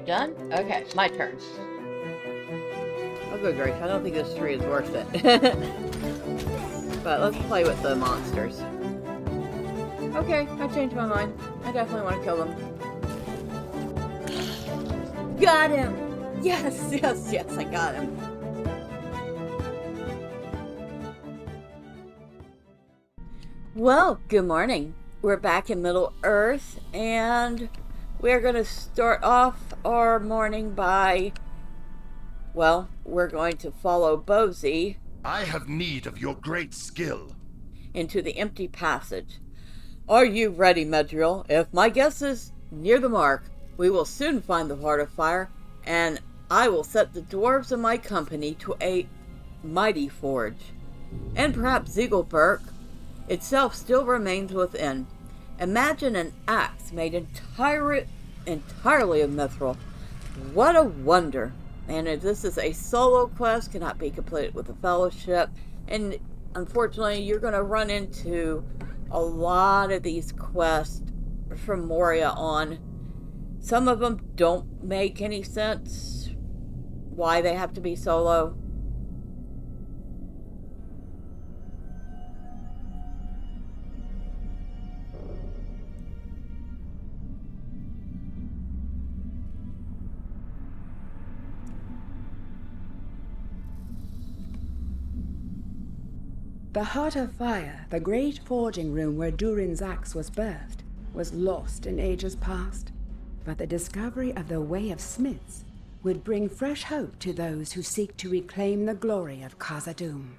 done? Okay, my turn. Oh, good grief. I don't think this tree is worth it. But let's play with the monsters. Okay, I changed my mind. I definitely want to kill them. Got him! Yes, yes, yes, I got him. Well, good morning. We're back in Middle Earth, and we're going to start off our morning by, well, we're going to follow Bozy. I have need of your great skill. Into the empty passage. Are you ready, Medriel? If my guess is near the mark, we will soon find the Heart of Fire, and I will set the dwarves of my company to a mighty forge. And perhaps Ziegelberg itself still remains within. Imagine an axe made entirely of mithril. What a wonder! And this is a solo quest, cannot be completed with a fellowship. And unfortunately, you're going to run into a lot of these quests from Moria on. Some of them don't make any sense. Why they have to be solo. The Heart of Fire, the great forging room where Durin's axe was birthed, was lost in ages past. But the discovery of the Way of Smiths would bring fresh hope to those who seek to reclaim the glory of Khazad-dûm.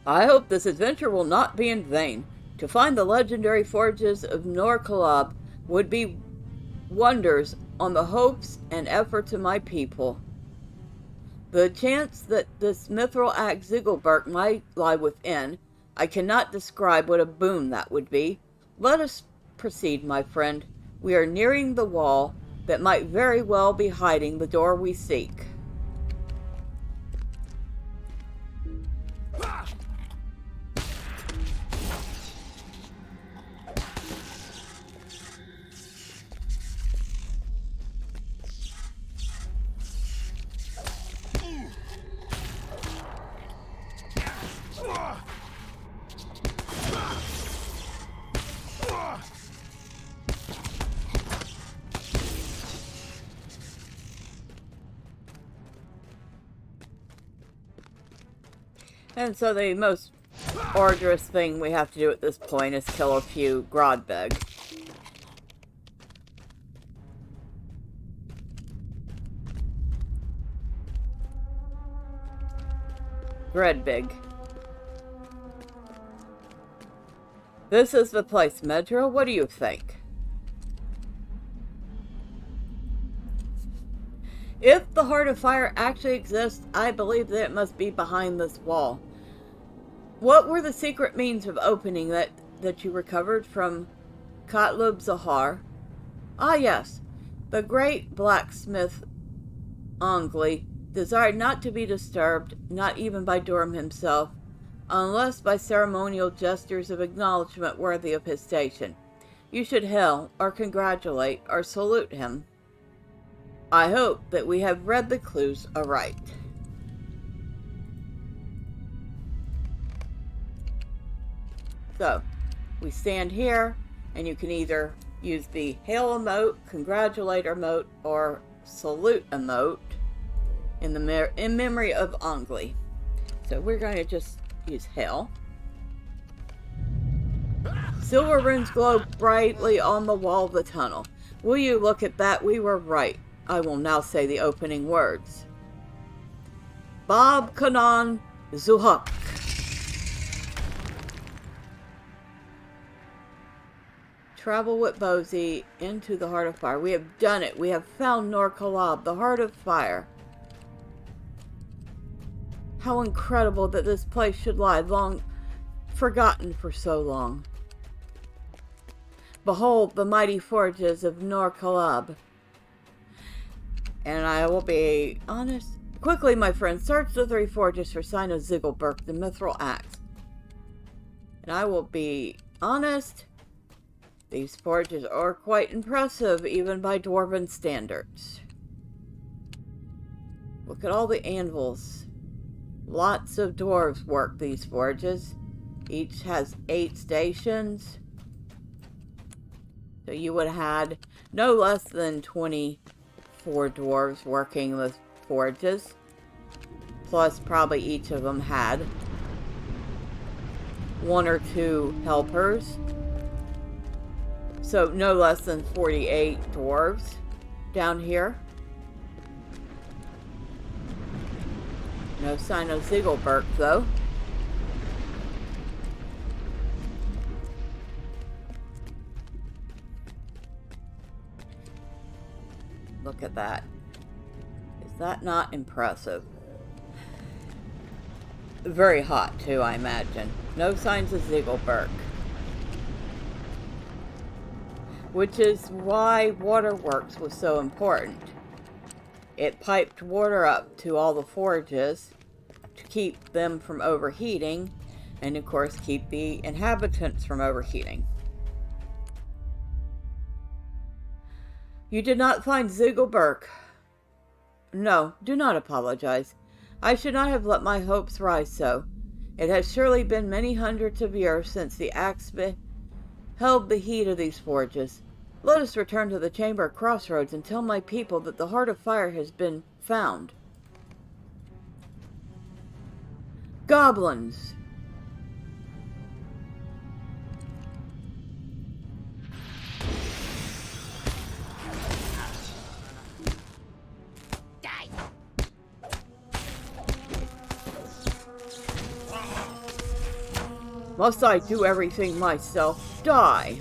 I hope this adventure will not be in vain. To find the legendary forges of Nor-Kalab would be wonders on the hopes and efforts of my people. The chance that this mithril axe Ziegelberg might lie within, I cannot describe what a boon that would be. Let us proceed, my friend. We are nearing the wall that might very well be hiding the door we seek. And so the most arduous thing we have to do at this point is kill a few Grodbeg. Redbig. This is the place, Medriel. What do you think? If the Heart of Fire actually exists, I believe that it must be behind this wall. What were the secret means of opening that you recovered from Katlub Zahar? Ah, yes. The great blacksmith Ongli desired not to be disturbed, not even by Durham himself, unless by ceremonial gestures of acknowledgement worthy of his station. You should hail, or congratulate, or salute him. I hope that we have read the clues aright. So, we stand here, and you can either use the hail emote, congratulate emote, or salute emote in memory of Ongli. So we're going to just use hail. Silver runes glow brightly on the wall of the tunnel. Will you look at that? We were right. I will now say the opening words. Bob Kanan Zuhak. Travel with Bozy into the Heart of Fire. We have done it. We have found Nor-Kalab, the Heart of Fire. How incredible that this place should lie long forgotten for so long. Behold the mighty forges of Nor-Kalab. And I will be honest. Quickly, my friend, search the 3 forges for sign of Ziegelberg, the mithril axe. And I will be honest. These forges are quite impressive, even by Dwarven standards. Look at all the anvils. Lots of dwarves work these forges. Each has 8 stations. So you would have had no less than 24 dwarves working the forges. Plus, probably each of them had 1 or 2 helpers. So no less than 48 dwarves down here. No sign of Ziegelberg, though. Look at that. Is that not impressive? Very hot, too, I imagine. No signs of Ziegelberg. Which is why waterworks was so important. It piped water up to all the forges to keep them from overheating, and of course keep the inhabitants from overheating. You did not find Ziegelberg. No, do not apologize. I should not have let my hopes rise so. It has surely been many hundreds of years since the axe held the heat of these forges. Let us return to the chamber crossroads and tell my people that the heart of fire has been found. Goblins! Must I do everything myself? Die!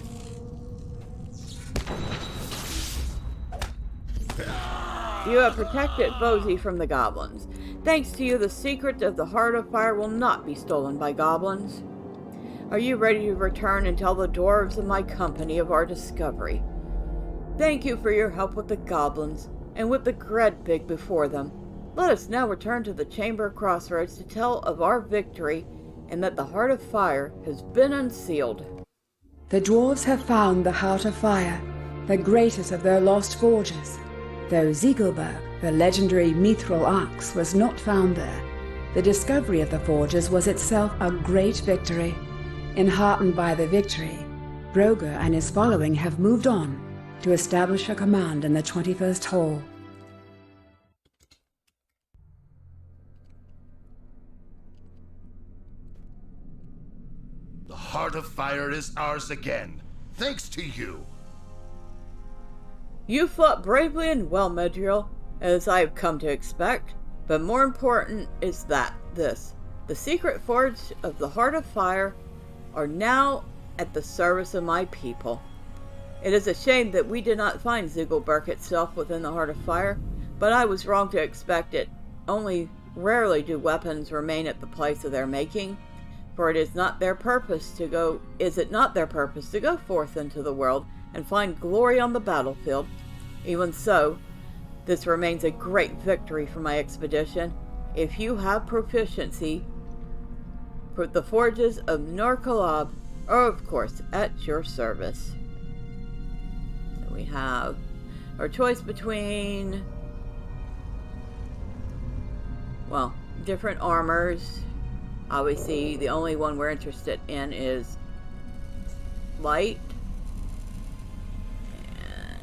You have protected Bozy from the goblins. Thanks to you, the secret of the Heart of Fire will not be stolen by goblins. Are you ready to return and tell the dwarves of my company of our discovery? Thank you for your help with the goblins, and with the Gredbig before them. Let us now return to the chamber crossroads to tell of our victory, and that the Heart of Fire has been unsealed. The dwarves have found the Heart of Fire, the greatest of their lost forges. Though Ziegelberg, the legendary mithril axe, was not found there, the discovery of the forges was itself a great victory. Enheartened by the victory, Broger and his following have moved on to establish a command in the 21st Hall. The Heart of Fire is ours again, thanks to you. You fought bravely and well, Medriel, as I have come to expect, but more important is this. The secret forge of the Heart of Fire are now at the service of my people. It is a shame that we did not find Ziegelberg itself within the Heart of Fire, but I was wrong to expect it. Only rarely do weapons remain at the place of their making, for it is not their purpose to go forth into the world and find glory on the battlefield. Even so, this remains a great victory for my expedition. If you have proficiency, for the forges of Norkalab are of course at your service. So we have our choice between, well, different armors. Obviously, the only one we're interested in is light. And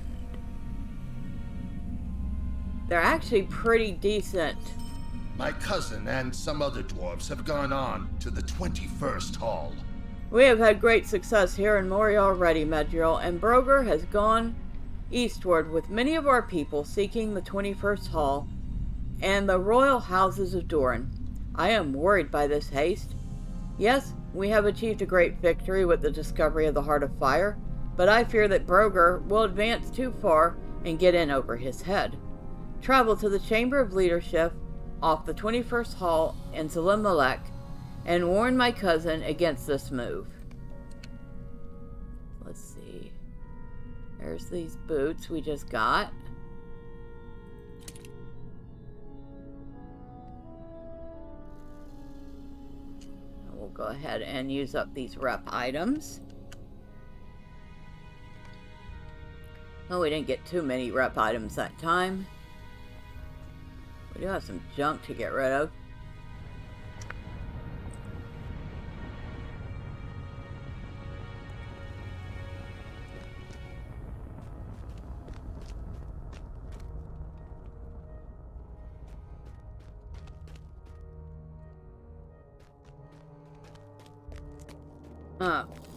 they're actually pretty decent. My cousin and some other dwarves have gone on to the 21st Hall. We have had great success here in Moria already, Medriel, and Broger has gone eastward with many of our people seeking the 21st Hall and the royal houses of Durin. I am worried by this haste. Yes, we have achieved a great victory with the discovery of the Heart of Fire, but I fear that Broger will advance too far and get in over his head. Travel to the Chamber of Leadership off the 21st Hall in Zalim-Malek and warn my cousin against this move. Let's see. There's these boots we just got. We'll go ahead and use up these rep items. Oh, we didn't get too many rep items that time. We do have some junk to get rid of.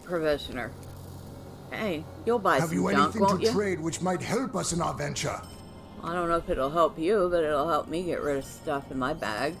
Provisioner. Hey, you'll buy Have some you junk, anything won't to you? trade which might help us in our venture? I don't know if it'll help you, but it'll help me get rid of stuff in my bag.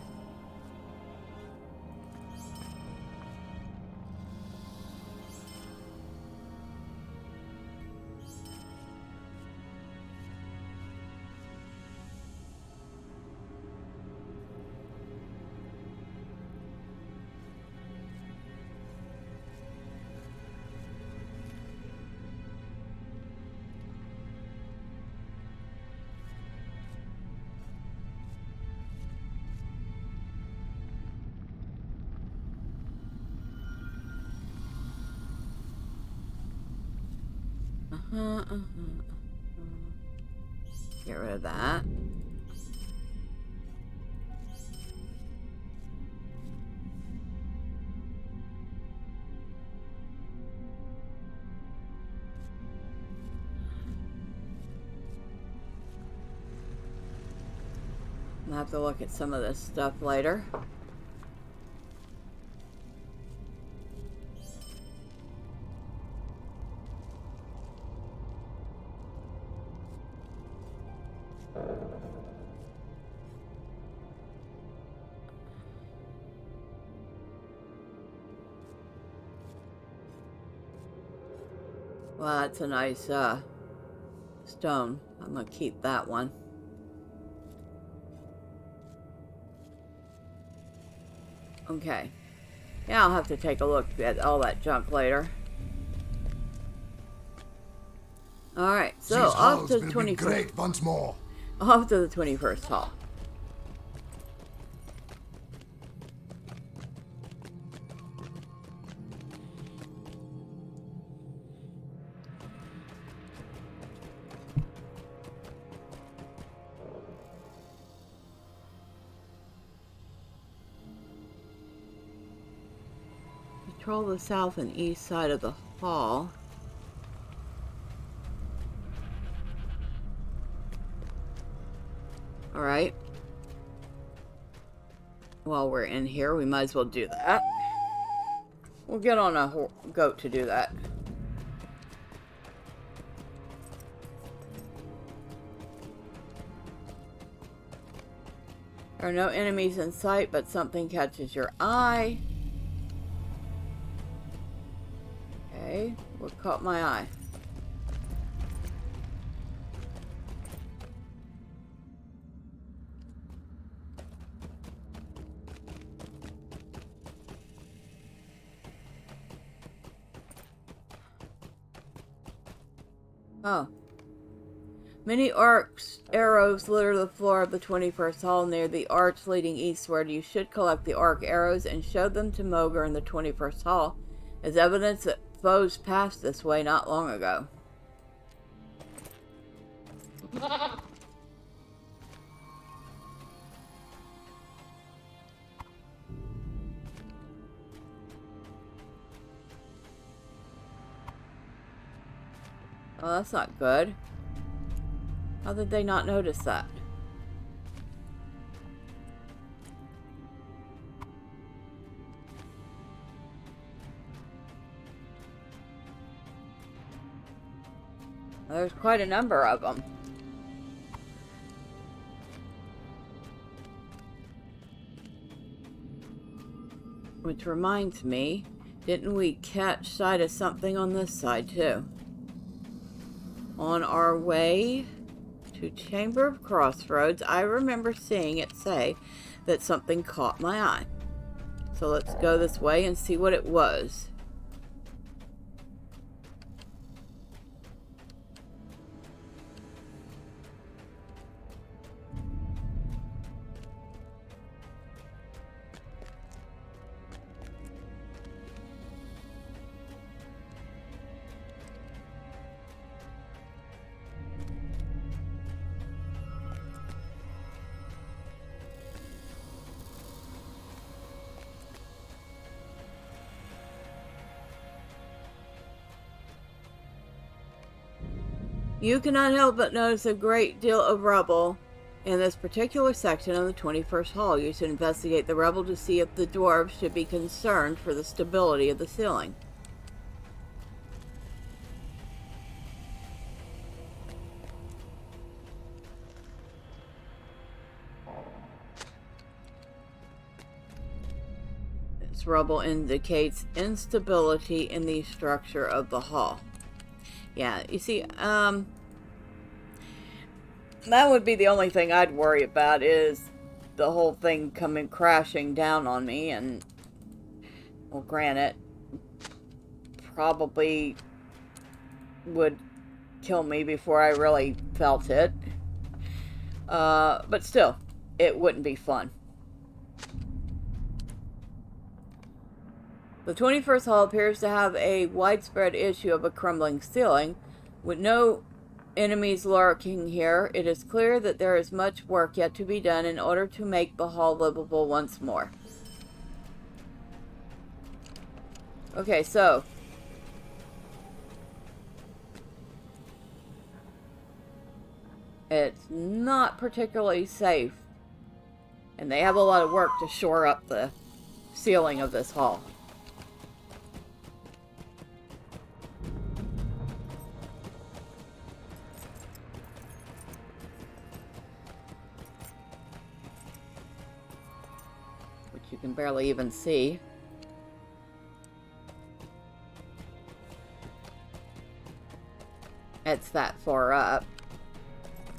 Get rid of that. I'll have to look at some of this stuff later. Well, that's a nice stone. I'm gonna keep that one. Okay. Yeah, I'll have to take a look at all that junk later. Alright, so These off halls to the will be 21st. great once more. Off to the 21st hall. Control the south and east side of the hall. Alright. While we're in here, we might as well do that. We'll get on a goat to do that. There are no enemies in sight, but something catches your eye. Okay, what caught my eye? Oh. Many arrows litter the floor of the 21st hall near the arch leading eastward. You should collect the arc arrows and show them to Moger in the 21st hall as evidence that foes passed this way not long ago. Oh, that's not good. How did they not notice that? There's quite a number of them. Which reminds me, didn't we catch sight of something on this side too? On our way to Chamber of Crossroads, I remember seeing it say that something caught my eye. So let's go this way and see what it was. You cannot help but notice a great deal of rubble in this particular section of the 21st hall. You should investigate the rubble to see if the dwarves should be concerned for the stability of the ceiling. This rubble indicates instability in the structure of the hall. Yeah, you see, that would be the only thing I'd worry about, is the whole thing coming crashing down on me, and, well, granted, probably would kill me before I really felt it. But still, it wouldn't be fun. The 21st hall appears to have a widespread issue of a crumbling ceiling. With no enemies lurking here, it is clear that there is much work yet to be done in order to make the hall livable once more. Okay, so it's not particularly safe, and they have a lot of work to shore up the ceiling of this hall. You can barely even see. It's that far up.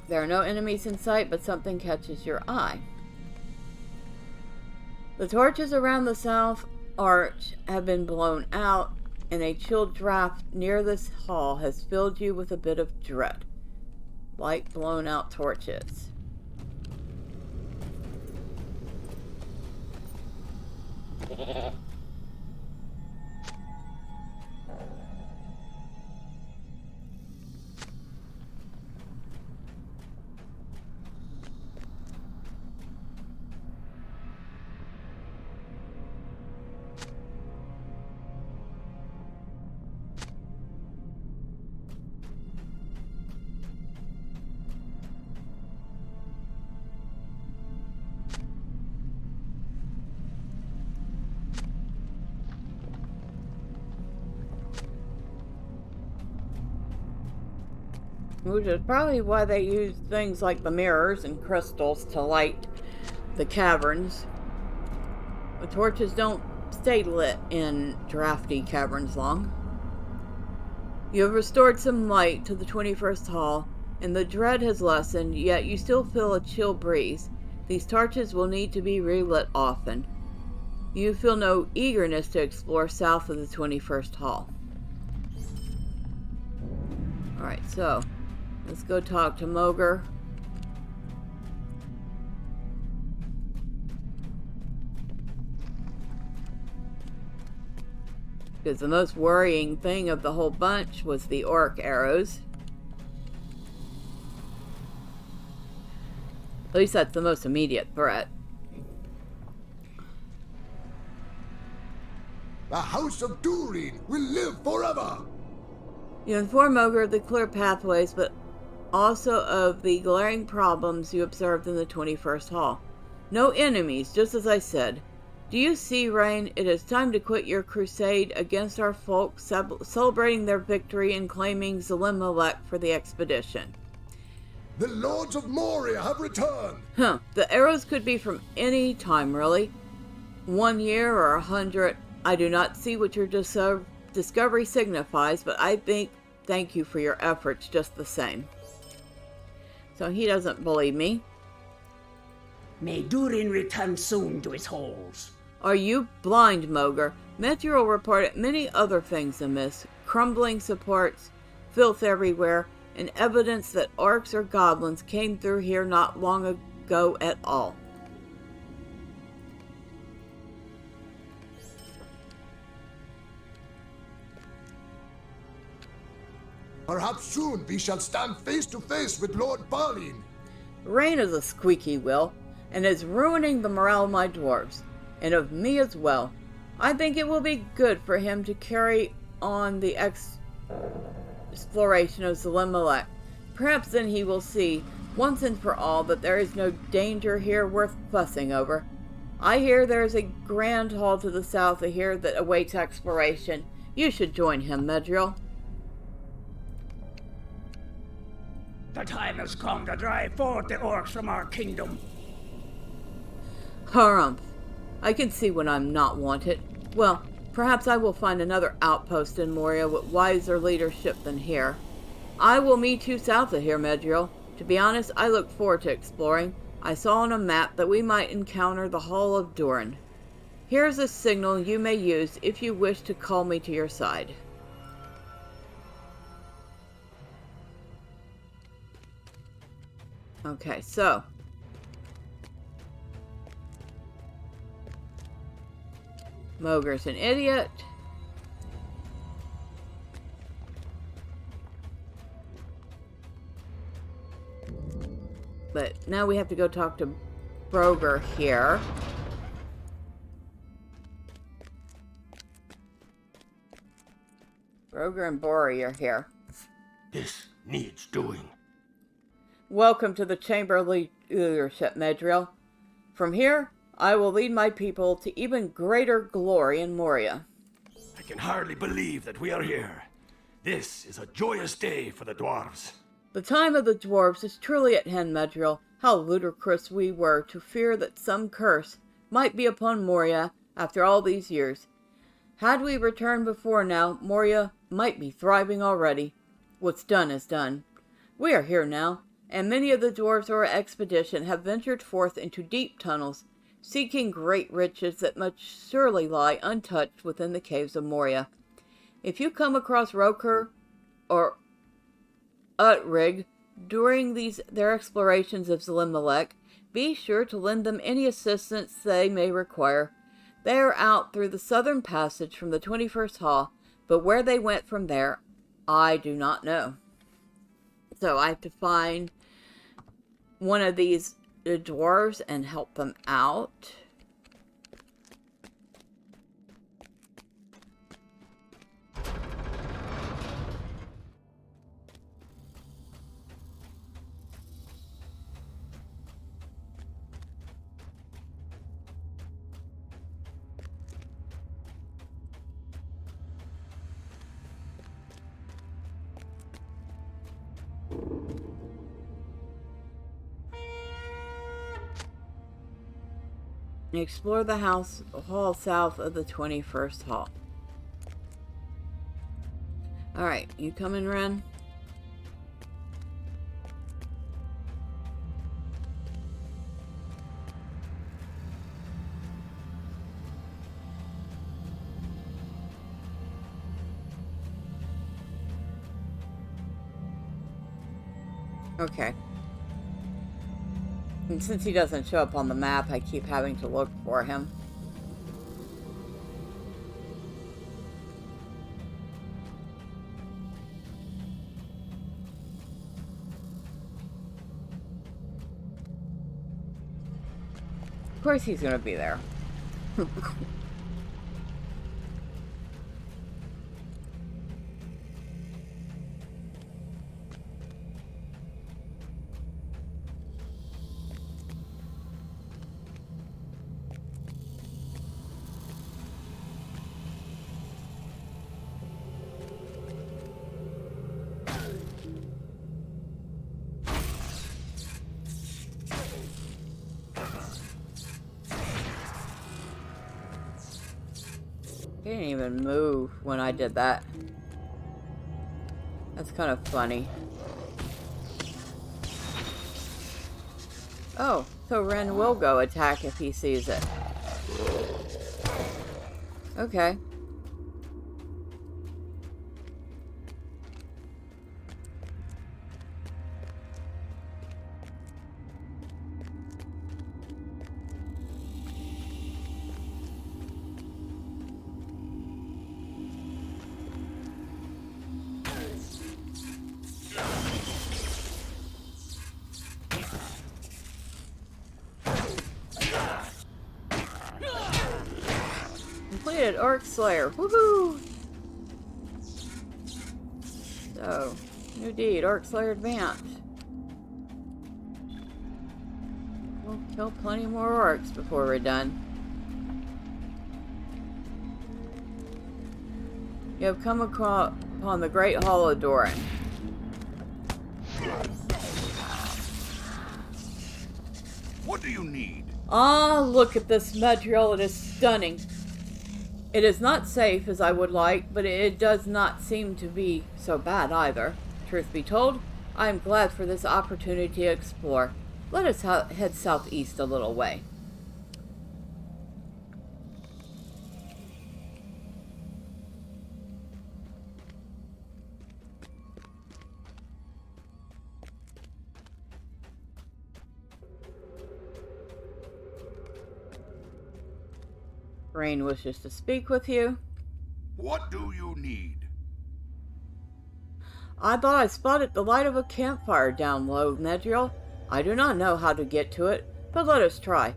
There are no enemies in sight, but something catches your eye. The torches around the south arch have been blown out, and a chill draft near this hall has filled you with a bit of dread. Like blown out torches. Which is probably why they use things like the mirrors and crystals to light the caverns. The torches don't stay lit in drafty caverns long. You have restored some light to the 21st hall, and the dread has lessened, yet you still feel a chill breeze. These torches will need to be relit often. You feel no eagerness to explore south of the 21st hall. Alright, so let's go talk to Mogr. Because the most worrying thing of the whole bunch was the orc arrows. At least that's the most immediate threat. The House of Durin will live forever! You inform Mogr of the clear pathways, but also of the glaring problems you observed in the 21st hall. No enemies, just as I said. Do you see, Rain? It is time to quit your crusade against our folk, celebrating their victory and claiming Zelimelech for the expedition. The Lords of Moria have returned! Huh. The arrows could be from any time, really. 1 year or 100. I do not see what your discovery signifies, but I thank you for your efforts just the same. So he doesn't believe me. May Durin return soon to his halls. Are you blind, Mogr? Methuel reported many other things amiss. Crumbling supports, filth everywhere, and evidence that orcs or goblins came through here not long ago at all. Perhaps soon we shall stand face to face with Lord Balin. Rain is a squeaky wheel, and is ruining the morale of my dwarves, and of me as well. I think it will be good for him to carry on the exploration of Zelimelech. Perhaps then he will see, once and for all, that there is no danger here worth fussing over. I hear there is a grand hall to the south of here that awaits exploration. You should join him, Medriel. The time has come to drive forth the orcs from our kingdom. Harumph. I can see when I'm not wanted. Well, perhaps I will find another outpost in Moria with wiser leadership than here. I will meet you south of here, Medriel. To be honest, I look forward to exploring. I saw on a map that we might encounter the Hall of Durin. Here's a signal you may use if you wish to call me to your side. Okay, so Mogur's an idiot. But now we have to go talk to Broger here. Broger and Bori are here. This needs doing. Welcome to the Chamber Leadership, Medriel. From here, I will lead my people to even greater glory in Moria. I can hardly believe that we are here. This is a joyous day for the dwarves. The time of the dwarves is truly at hand, Medriel. How ludicrous we were to fear that some curse might be upon Moria after all these years. Had we returned before now, Moria might be thriving already. What's done is done. We are here now, and many of the dwarves of our expedition have ventured forth into deep tunnels, seeking great riches that must surely lie untouched within the caves of Moria. If you come across Roker or Utrig during their explorations of Zlimmalek, be sure to lend them any assistance they may require. They are out through the southern passage from the 21st Hall, but where they went from there, I do not know. So I have to find one of these dwarves and help them out. Explore the hall south of the 21st Hall. Alright, you coming, Ren? Okay. And since he doesn't show up on the map, I keep having to look for him. Of course he's gonna be there. He didn't even move when I did that. That's kind of funny. Oh, so Ren will go attack if he sees it. Okay. Completed Orc Slayer. Woohoo! So, New deed, Orc Slayer advanced. We'll kill plenty more orcs before we're done. You have come upon the Great Hall of Doran. What do you need? Ah, look at this Medriel. It is stunning. It is not safe as I would like, but it does not seem to be so bad either. Truth be told, I am glad for this opportunity to explore. Let us head southeast a little way. Rain wishes to speak with you. What do you need? I thought I spotted the light of a campfire down low, Medriel. I do not know how to get to it, but let us try.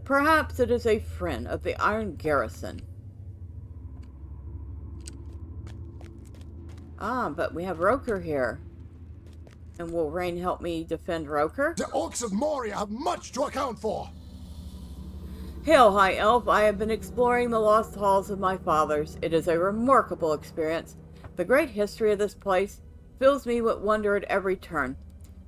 Perhaps it is a friend of the Iron Garrison. Ah, but we have Roker here. And will Rain help me defend Roker? The orcs of Moria have much to account for. Hail, High Elf. I have been exploring the lost halls of my fathers. It is a remarkable experience. The great history of this place fills me with wonder at every turn.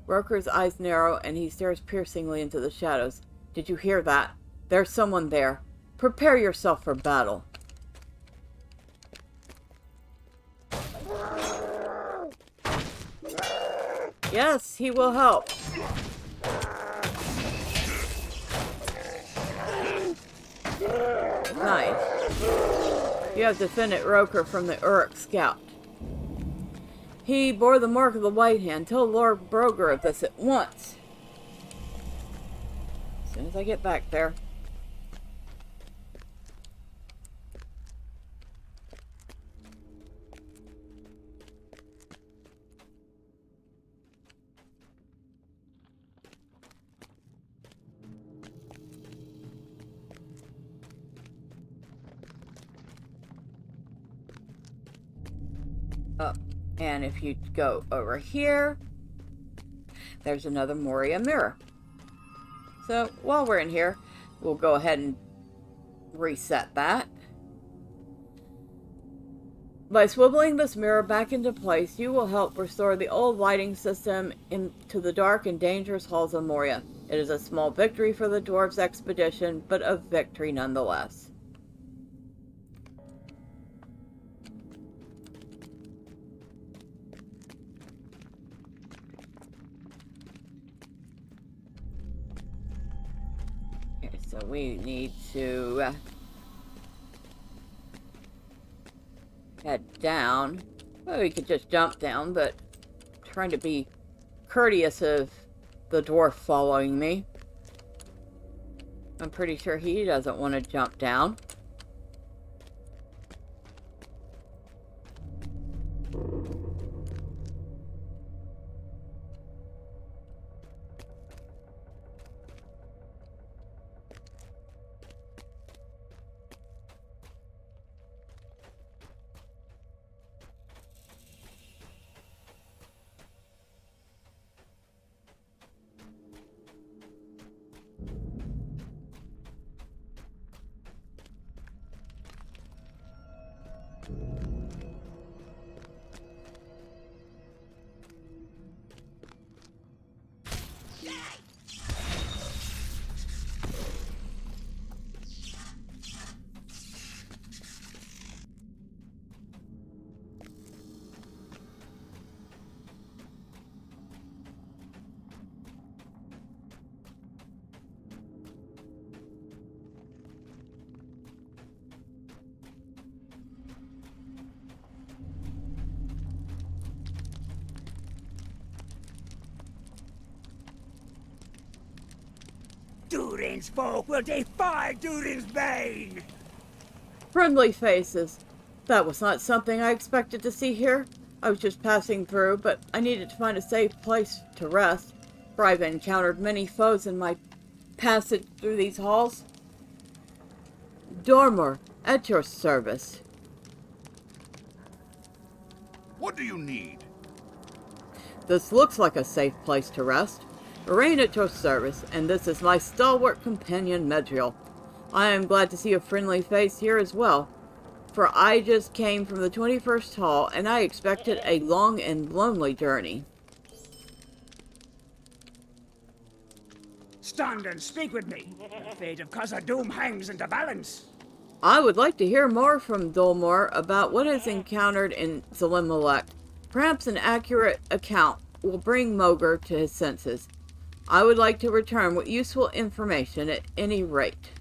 Roker's eyes narrow, and he stares piercingly into the shadows. Did you hear that? There's someone there. Prepare yourself for battle. Yes, he will help. Nice. You have defended Roker from the Uruk scout. He bore the mark of the White Hand. Tell Lord Broger of this at once. As soon as I get back there. And if you go over here, there's another Moria mirror. So while we're in here, we'll go ahead and reset that. By swiveling this mirror back into place, you will help restore the old lighting system into the dark and dangerous halls of Moria. It is a small victory for the Dwarves expedition, but a victory nonetheless. So we need to head down. Well, we could just jump down, but I'm trying to be courteous of the dwarf following me. I'm pretty sure he doesn't want to jump down. Durin's folk will defy Durin's bane! Friendly faces. That was not something I expected to see here. I was just passing through, but I needed to find a safe place to rest, for I've encountered many foes in my passage through these halls. Dormer, at your service. What do you need? This looks like a safe place to rest. Rain at your service, and this is my stalwart companion, Medriel. I am glad to see a friendly face here as well, for I just came from the 21st Hall, and I expected a long and lonely journey. Stand and speak with me. The fate of Khazad-dûm hangs in the balance. I would like to hear more from Dulmor about what is encountered in Zelimelech. Perhaps an accurate account will bring Moger to his senses. I would like to return with useful information at any rate.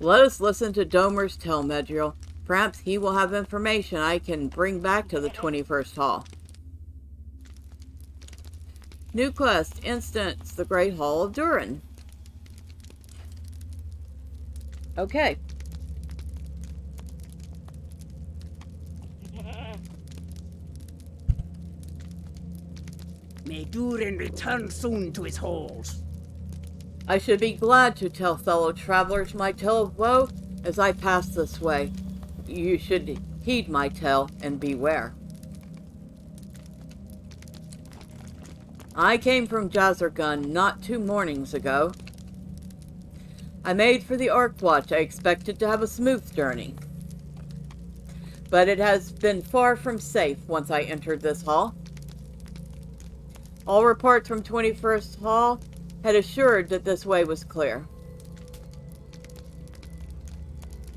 Let us listen to Domer's tale, Medriel. Perhaps he will have information I can bring back to the 21st Hall. New quest, instance the Great Hall of Durin. Okay. May Durin return soon to his halls. I should be glad to tell fellow travelers my tale of woe as I pass this way. You should heed my tale and beware. I came from Jazergun not 2 mornings ago. I made for the Ark Watch. I expected to have a smooth journey. But it has been far from safe once I entered this hall. All reports from 21st Hall had assured that this way was clear.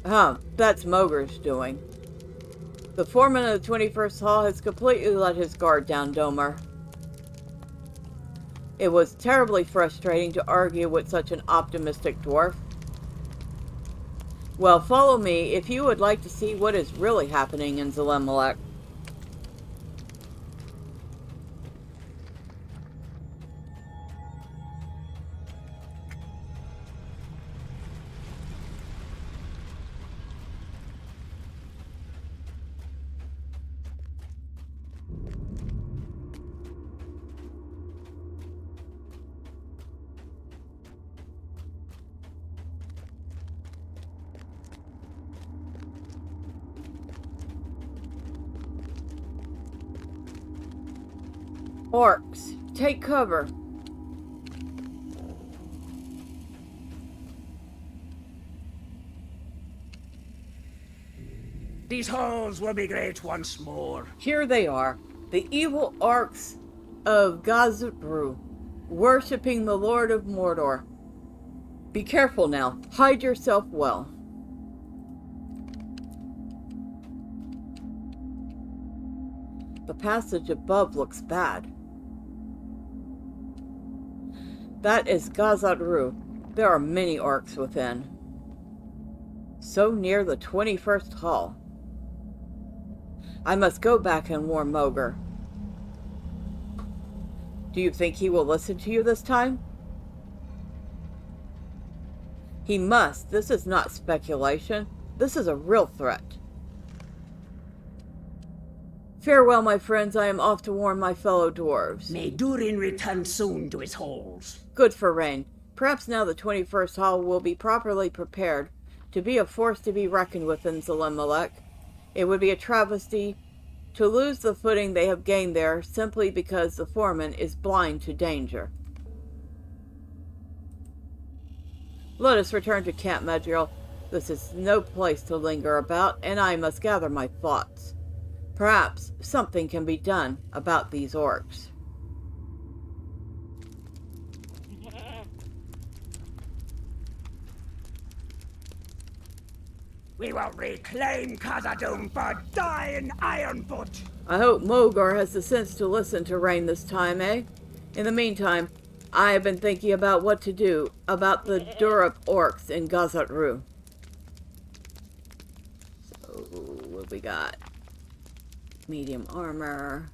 That's Moger's doing. The foreman of the 21st Hall has completely let his guard down, Domer. It was terribly frustrating to argue with such an optimistic dwarf. Well, follow me if you would like to see what is really happening in Zelimelech. Orcs, take cover. These halls will be great once more. Here they are, the evil orcs of Khazad-dûm, worshipping the Lord of Mordor. Be careful now. Hide yourself well. The passage above looks bad. That is Khazad-dûm. There are many orcs within. So near the 21st Hall. I must go back and warn Moger. Do you think he will listen to you this time? He must. This is not speculation. This is a real threat. Farewell, my friends. I am off to warn my fellow dwarves. May Durin return soon to his halls. Good for rain. Perhaps now the 21st Hall will be properly prepared to be a force to be reckoned with in Zelimelech. It would be a travesty to lose the footing they have gained there simply because the foreman is blind to danger. Let us return to Camp Medriel. This is no place to linger about, and I must gather my thoughts. Perhaps something can be done about these orcs. We will reclaim Khazad-dûm for dying Ironfoot. I hope Mogar has the sense to listen to Rain this time, eh? In the meantime, I have been thinking about what to do about the Dwarf orcs in Khazad-dûm. So, what we got? Medium armor.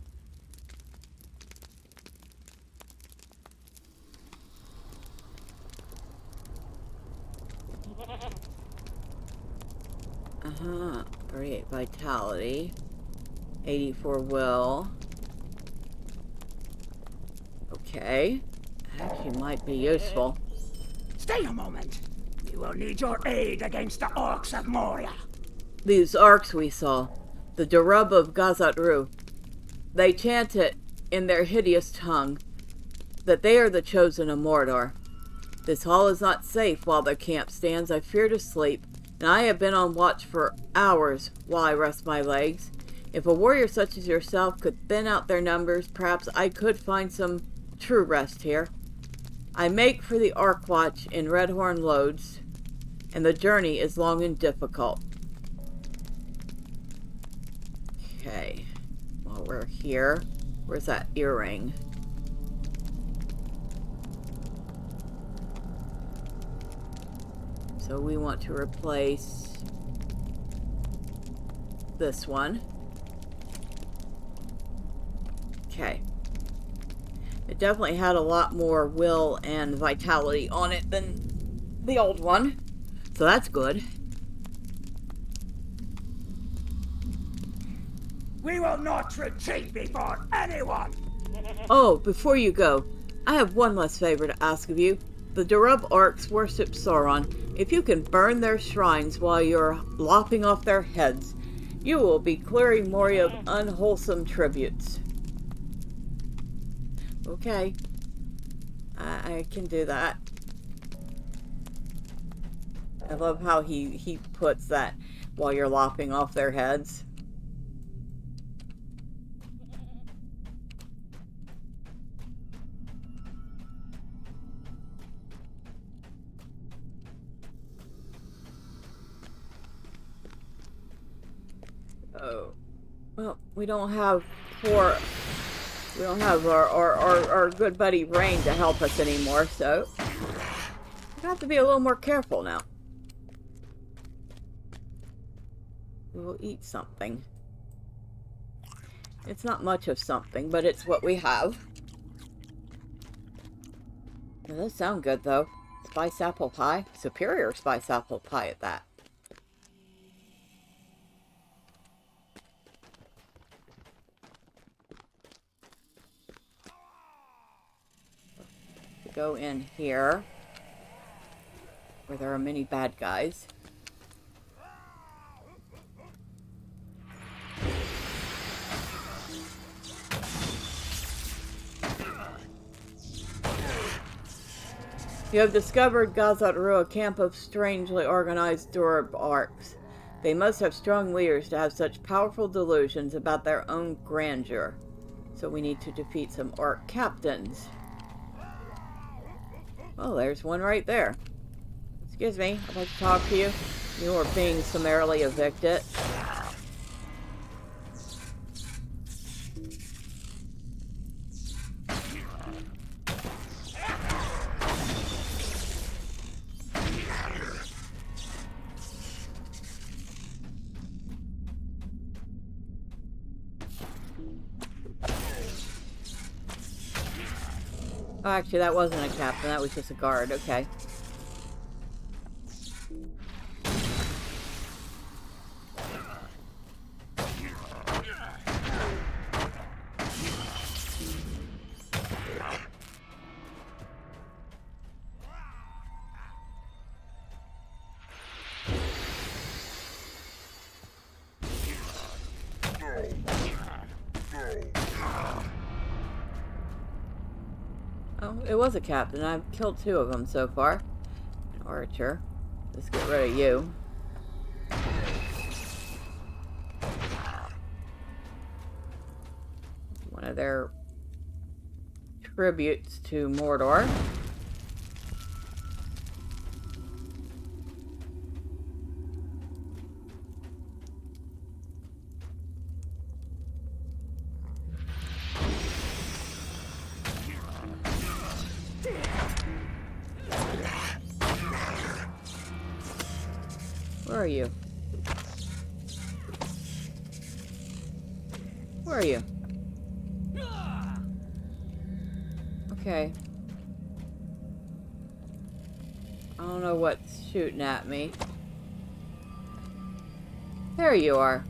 Uh-huh. 38 vitality. 84 will. Okay. Actually might be useful. Stay a moment. We will need your aid against the orcs of Moria. These arcs we saw, the Dwarves of Gazatru, they chant it in their hideous tongue, that they are the chosen of Mordor. This hall is not safe while the camp stands. I fear to sleep, and I have been on watch for hours while I rest my legs. If a warrior such as yourself could thin out their numbers, perhaps I could find some true rest here. I make for the Ark Watch in Redhorn loads, and the journey is long and difficult. Okay, while we're here, where's that earring? So we want to replace this one. Okay. It definitely had a lot more will and vitality on it than the old one. So that's good. We will not retreat before anyone! Oh, before you go, I have one last favor to ask of you. The Dwarves Arks worship Sauron. If you can burn their shrines while you're lopping off their heads, you will be clearing Moria of unwholesome tributes. Okay. I can do that. I love how he puts that while you're lopping off their heads. Oh. Well, we don't have our good buddy Rain to help us anymore, so we have to be a little more careful now. We will eat something. It's not much of something, but it's what we have. It does sound good, though. Spice apple pie. Superior spice apple pie at that. Go in here, where there are many bad guys. You have discovered Gazatru, a camp of strangely organized Dwarf arcs. They must have strong leaders to have such powerful delusions about their own grandeur. So we need to defeat some orc captains. Oh, there's one right there. Excuse me, I'd like to talk to you. You are being summarily evicted. Oh, actually, that wasn't a captain. That was just a guard. Okay. Oh, it was a captain. I've killed 2 of them so far. An archer. Let's get rid of you. One of their tributes to Mordor. Where are you? Where are you? Okay. I don't know what's shooting at me. There you are.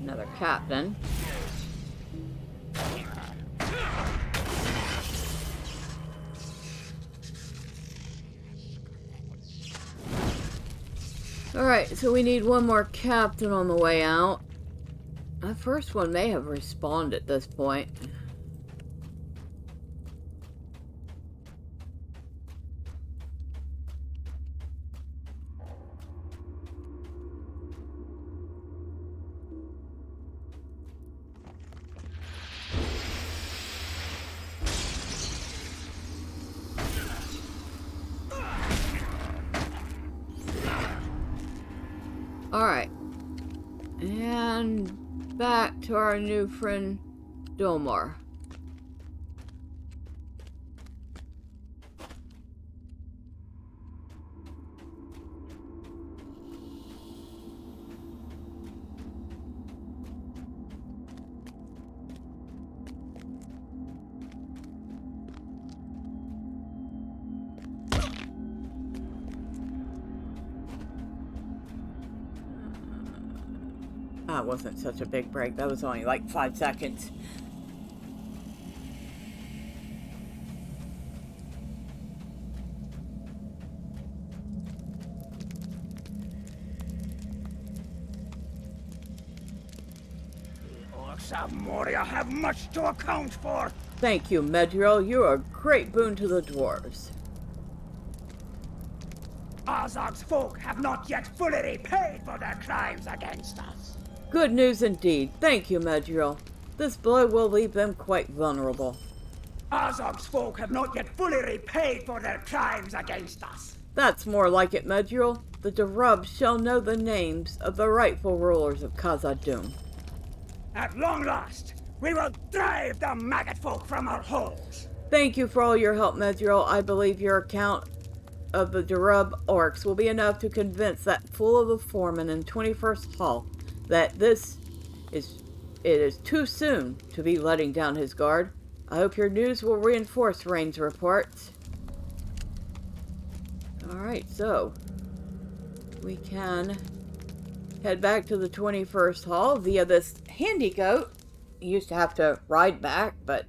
Another captain. Alright, so we need one more captain on the way out. That first one may have respawned at this point. Alright. And back to our new friend, Domar. That wasn't such a big break. That was only like 5 seconds. The orcs of Moria have much to account for. Thank you, Medriel. You're a great boon to the dwarves. Azog's folk have not yet fully repaid for their crimes against us. Good news indeed. Thank you, Medriel. This blow will leave them quite vulnerable. Azog's folk have not yet fully repaid for their crimes against us. That's more like it, Medriel. The Dwarves shall know the names of the rightful rulers of Khazad-dûm. At long last, we will drive the maggot folk from our holes. Thank you for all your help, Medriel. I believe your account of the Dwarf orcs will be enough to convince that fool of a foreman in 21st Hall that it is too soon to be letting down his guard. I hope your news will reinforce Rain's reports. Alright, so we can head back to the 21st Hall via this handy goat. You used to have to ride back, but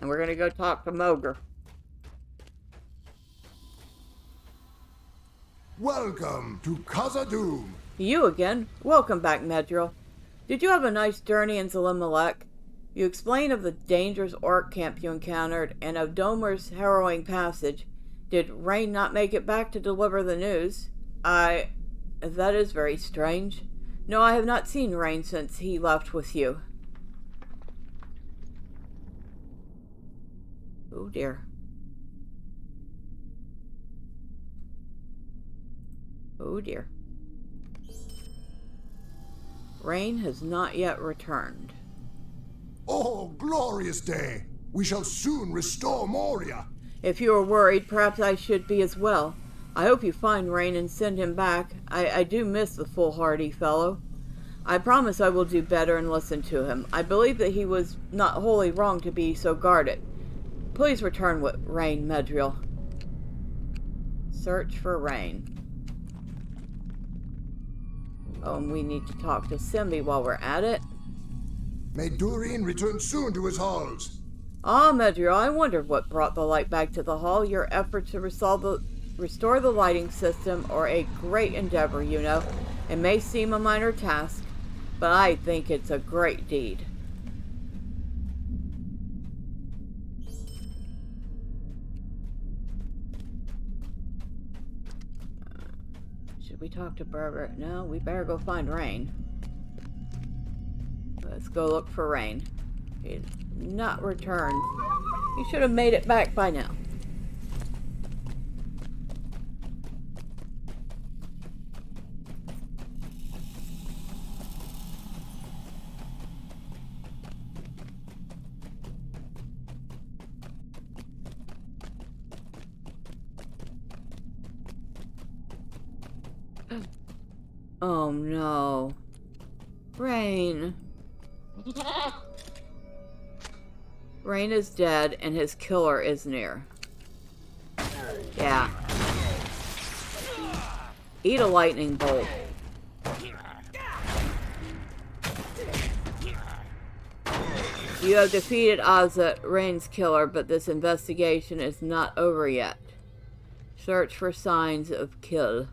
and we're gonna go talk to Mogr. Welcome to Khazad-dûm. You again? Welcome back, Medriel. Did you have a nice journey in Zalimalek? You explained of the dangerous orc camp you encountered and of Domar's harrowing passage. Did Rain not make it back to deliver the news? That is very strange. No, I have not seen Rain since he left with you. Oh dear. Oh dear. Rain has not yet returned. Oh, glorious day! We shall soon restore Moria. If you are worried, perhaps I should be as well. I hope you find Rain and send him back. I do miss the foolhardy fellow. I promise I will do better and listen to him. I believe that he was not wholly wrong to be so guarded. Please return with Rain, Medriel. Search for Rain. Oh, and we need to talk to Simbi while we're at it. May Durin return soon to his halls. Ah, Medriel, I wondered what brought the light back to the hall. Your efforts to restore the lighting system are a great endeavor, you know. It may seem a minor task, but I think it's a great deed. Should we talk to Berber? No, we better go find Rain. Let's go look for Rain. He's not returned. He should have made it back by now. Oh no. Rain. Rain is dead and his killer is near. Yeah. Eat a lightning bolt. You have defeated Ozza, Rain's killer, but this investigation is not over yet. Search for signs of kill.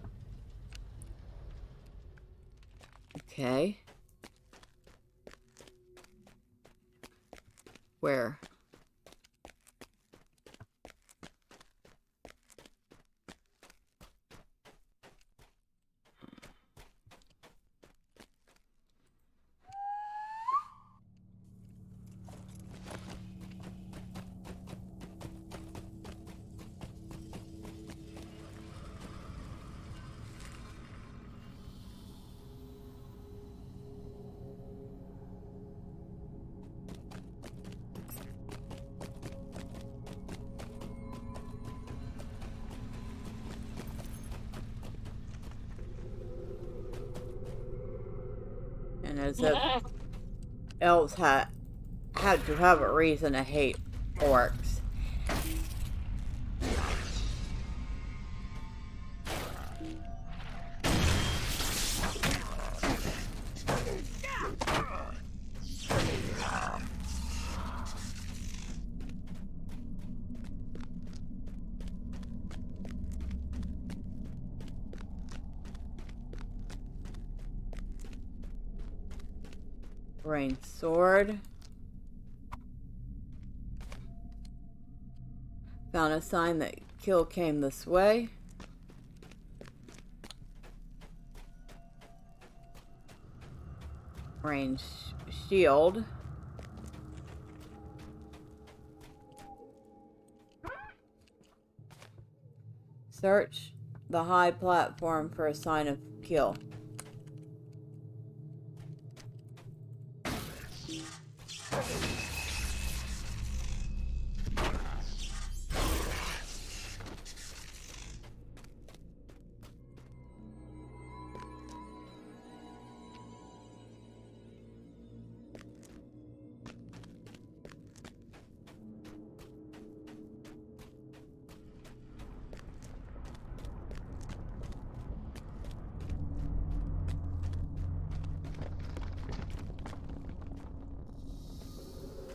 Okay. Where? And as if elves had to have a reason to hate orcs. Rain sword. Found a sign that kill came this way. Rain shield. Search the high platform for a sign of kill.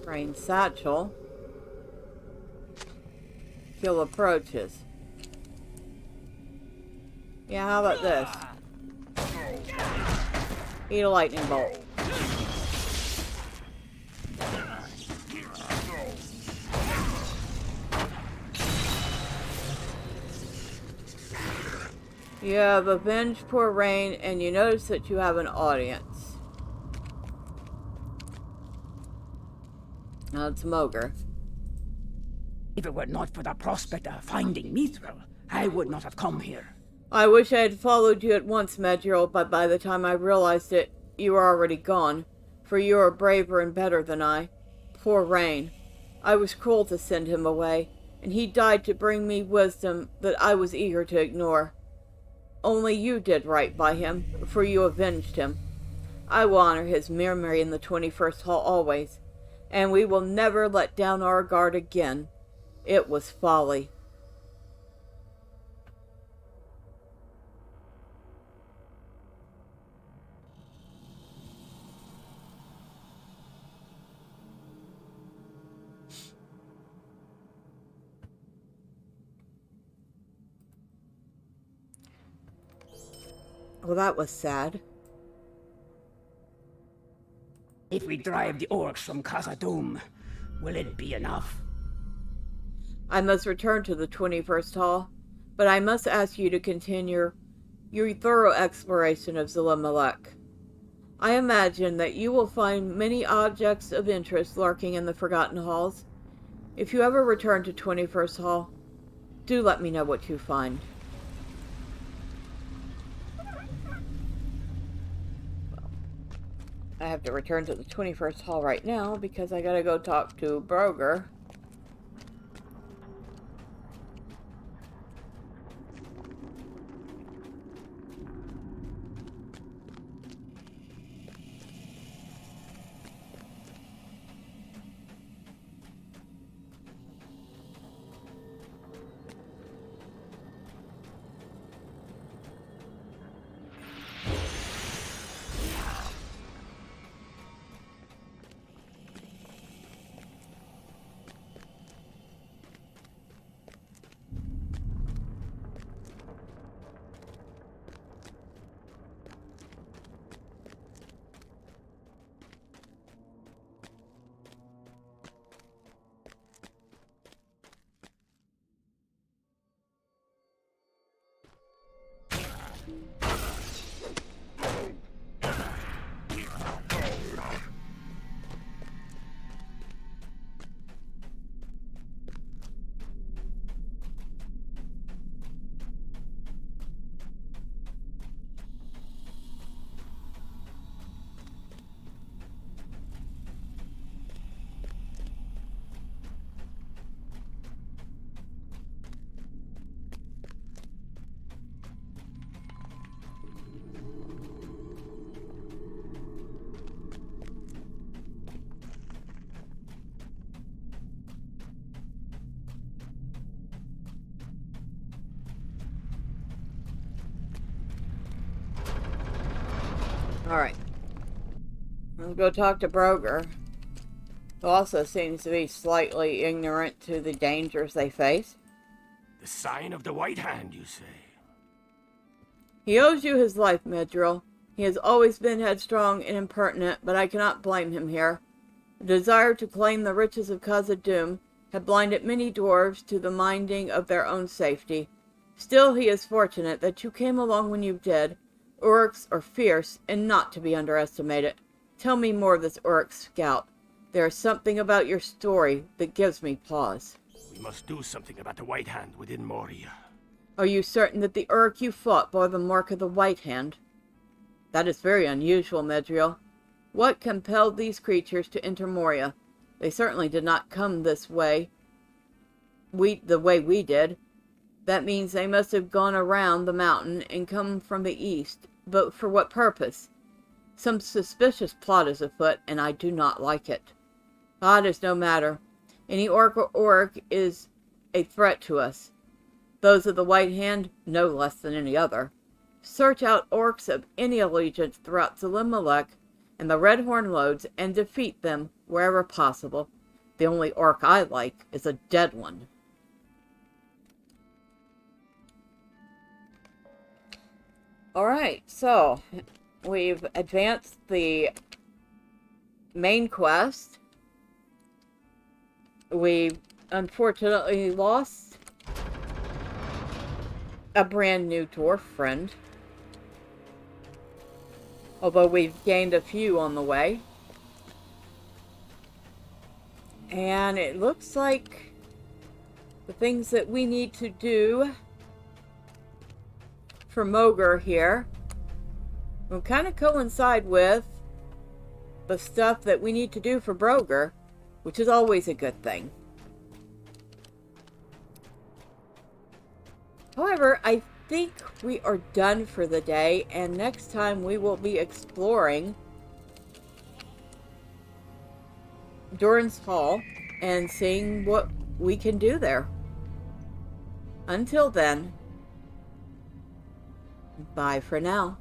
Rain satchel. Kill approaches. Yeah, how about this? Eat a lightning bolt. You have avenged poor Rain, and you notice that you have an audience. Now it's Mogre. If it were not for the prospect of finding Mithril, I would not have come here. I wish I had followed you at once, Medriel, but by the time I realized it, you were already gone. For you are braver and better than I. Poor Rain. I was cruel to send him away, and he died to bring me wisdom that I was eager to ignore. Only you did right by him, for you avenged him. I will honor his memory in the 21st Hall always, and we will never let down our guard again. It was folly. Well, that was sad. If we drive the orcs from Khazad-dûm, will it be enough? I must return to the 21st Hall, but I must ask you to continue your thorough exploration of Zilimalek. I imagine that you will find many objects of interest lurking in the Forgotten Halls. If you ever return to 21st Hall, do let me know what you find. I have to return to the 21st Hall right now because I gotta go talk to Broger. Alright. Let's go talk to Broger, who also seems to be slightly ignorant to the dangers they face. The sign of the White Hand, you say? He owes you his life, Midril. He has always been headstrong and impertinent, but I cannot blame him here. The desire to claim the riches of Khazad-dûm had blinded many dwarves to the minding of their own safety. Still, he is fortunate that you came along when you did. Uruks are fierce and not to be underestimated. Tell me more of this Uruk scout. There is something about your story that gives me pause. We must do something about the White Hand within Moria. Are you certain that the Uruk you fought bore the mark of the White Hand? That is very unusual, Medriel. What compelled these creatures to enter Moria? They certainly did not come this way. The way we did. That means they must have gone around the mountain and come from the east. But for what purpose? Some suspicious plot is afoot, and I do not like it. Ah, it is no matter. Any orc or Uruk is a threat to us. Those of the White Hand, no less than any other. Search out orcs of any allegiance throughout Zalim-Malek and the Red Horn Lodes and defeat them wherever possible. The only orc I like is a dead one. Alright, so we've advanced the main quest. We unfortunately lost a brand new dwarf friend, although we've gained a few on the way. And it looks like the things that we need to do for Moger here will kind of coincide with the stuff that we need to do for Broger, which is always a good thing. However, I think we are done for the day, and next time we will be exploring Durin's Hall and seeing what we can do there. Until then, bye for now.